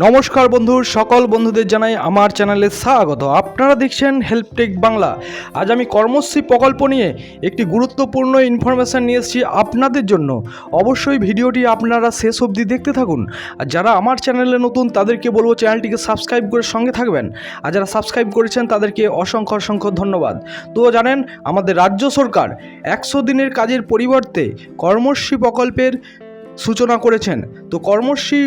নমস্কার বন্ধু, সকল বন্ধুদের জানাই আমার চ্যানেলে স্বাগত। আপনারা দেখছেন হেল্পটেক বাংলা। আজ আমি কর্মশ্রী প্রকল্প নিয়ে একটি গুরুত্বপূর্ণ ইনফরমেশান নিয়ে এসেছি আপনাদের জন্য। অবশ্যই ভিডিওটি আপনারা শেষ অবধি দেখতে থাকুন। আর যারা আমার চ্যানেলে নতুন তাদেরকে বলবো চ্যানেলটিকে সাবস্ক্রাইব করে সঙ্গে থাকবেন। আর যারা সাবস্ক্রাইব করেছেন তাদেরকে অসংখ্য অসংখ্য ধন্যবাদ। তো জানেন, আমাদের রাজ্য সরকার 100 দিনের কাজের পরিবর্তে কর্মশ্রী প্রকল্পের সূচনা করেছেন। তো কর্মশ্রী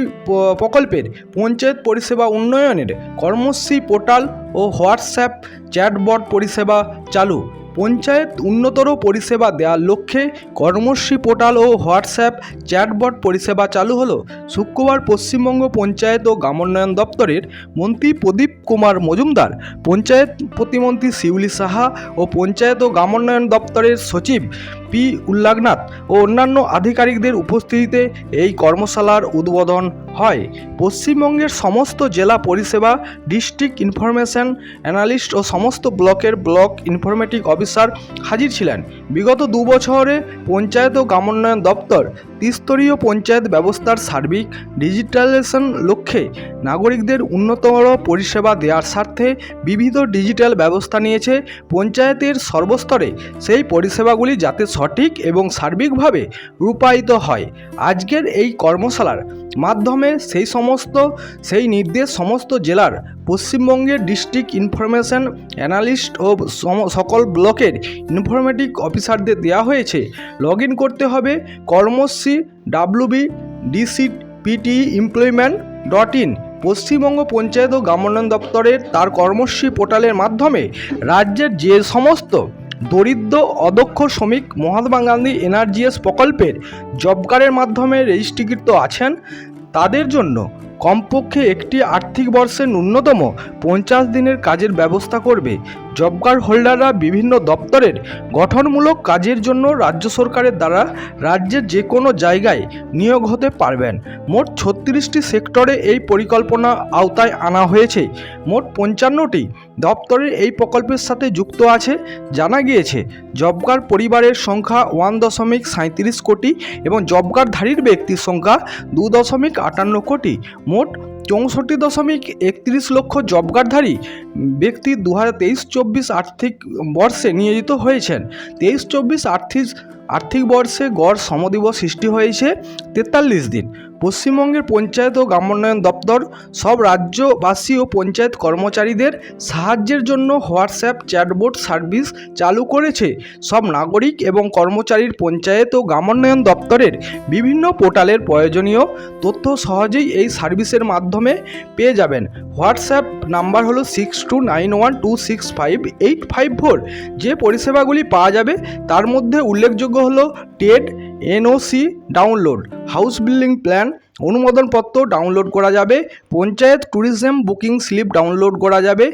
প্রকল্পের পঞ্চায়েত পরিষেবা উন্নয়নের কর্মশ্রী পোর্টাল ও হোয়াটসঅ্যাপ চ্যাটবট পরিষেবা চালু। পঞ্চায়েত উন্নতর পরিষেবা দেওয়ার লক্ষ্যে কর্মশ্রী পোর্টাল ও হোয়াটসঅ্যাপ চ্যাটবট পরিষেবা চালু হলো। শুক্রবার পশ্চিমবঙ্গ পঞ্চায়েত ও গ্রামোন্নয়ন দপ্তরের মন্ত্রী প্রদীপ কুমার মজুমদার, পঞ্চায়েত প্রতিমন্ত্রী শিউলি সাহা ও পঞ্চায়েত ও গ্রামোন্নয়ন দপ্তরের সচিব পি উল্লাগনাথ ও অন্যান্য আধিকারিকদের উপস্থিতিতে এই কর্মশালার উদ্বোধন হয়। পশ্চিমবঙ্গের সমস্ত জেলা পরিষেবা ডিস্ট্রিক্ট ইনফরমেশন অ্যানালিস্ট ও সমস্ত ব্লকের ব্লক ইনফরমেটিক অফিসার হাজির ছিলেন। বিগত 2 বছরে পঞ্চায়েত ও গ্রামোন্নয়ন দপ্তর ত্রিস্তরীয় পঞ্চায়েত ব্যবস্থার সার্বিক ডিজিটালাইজেশন লক্ষ্যে নাগরিকদের উন্নততর পরিষেবা দেওয়ার স্বার্থে বিবিধ ডিজিটাল ব্যবস্থা নিয়েছে। পঞ্চায়েতের সর্বস্তরে সেই পরিষেবাগুলি যাতে সঠিক এবং সার্বিকভাবে রূপায়িত হয়। আজকের এই কর্মশালার মাধ্যমে সেই নির্দেশ সমস্ত জেলার পশ্চিমবঙ্গের ডিস্ট্রিক্ট ইনফরমেশন অ্যানালিস্ট ও সকল ব্লকের ইনফরমেটিক অফিসারদের দেওয়া হয়েছে। লগ ইন করতে হবে কর্মশ্রী www.dcpteemployment.in। পশ্চিমবঙ্গ পঞ্চায়েত ও গ্রামোন্নয়ন দপ্তরের তার কর্মশ্রী পোর্টালের মাধ্যমে রাজ্যের যে সমস্ত দরিদ্র অদক্ষ শ্রমিক মহাত্মা গান্ধী এনআরজিএস প্রকল্পের জব কার্ডের মাধ্যমে রেজিস্ট্রিকৃত আছেন তাদের জন্য কমপক্ষে একটি আর্থিক বর্ষে ন্যূনতম 50 দিনের কাজের ব্যবস্থা করবে। জব কার্ড হোল্ডাররা বিভিন্ন দপ্তরের গঠনমূলক কাজের জন্য রাজ্য সরকারের দ্বারা রাজ্যের যে কোনো জায়গায় নিয়োগ হতে পারবেন। মোট 36টি সেক্টরে এই পরিকল্পনা আওতায় আনা হয়েছে। মোট 55টি দপ্তরের এই প্রকল্পের সাথে যুক্ত আছে। জানা গিয়েছে জব কার্ড পরিবারের সংখ্যা 1.37 কোটি এবং জব কার্ডধারীর ব্যক্তির সংখ্যা 2.58 কোটি। মোট 64.31 লক্ষ জব কার্ডধারী ব্যক্তি 2023-24 আর্থিক বর্ষে নিয়োজিত হয়েছেন। 23-24 আর্থিক বর্ষে গড় শ্রমদিবস সৃষ্টি হয়েছে 43 দিন। পশ্চিমবঙ্গের পঞ্চায়েত ও গ্রামোন্নয়ন দপ্তর সব রাজ্যবাসী ও পঞ্চায়েত কর্মচারীদের সাহায্যের জন্য হোয়াটসঅ্যাপ চ্যাটবট সার্ভিস চালু করেছে। সব নাগরিক এবং কর্মচারীর পঞ্চায়েত ও গ্রামোন্নয়ন দপ্তরের বিভিন্ন পোর্টালের প্রয়োজনীয় তথ্য সহজেই এই সার্ভিসের মাধ্যমে পেয়ে যাবেন। হোয়াটসঅ্যাপ নাম্বার হলো 6291265854। যে পরিষেবাগুলি পাওয়া যাবে তার মধ্যে উল্লেখযোগ্য হলো TET NOC download, house building plan অনুমোদনপত্র ডাউনলোড করা যাবে, panchayat tourism booking slip download করা যাবে,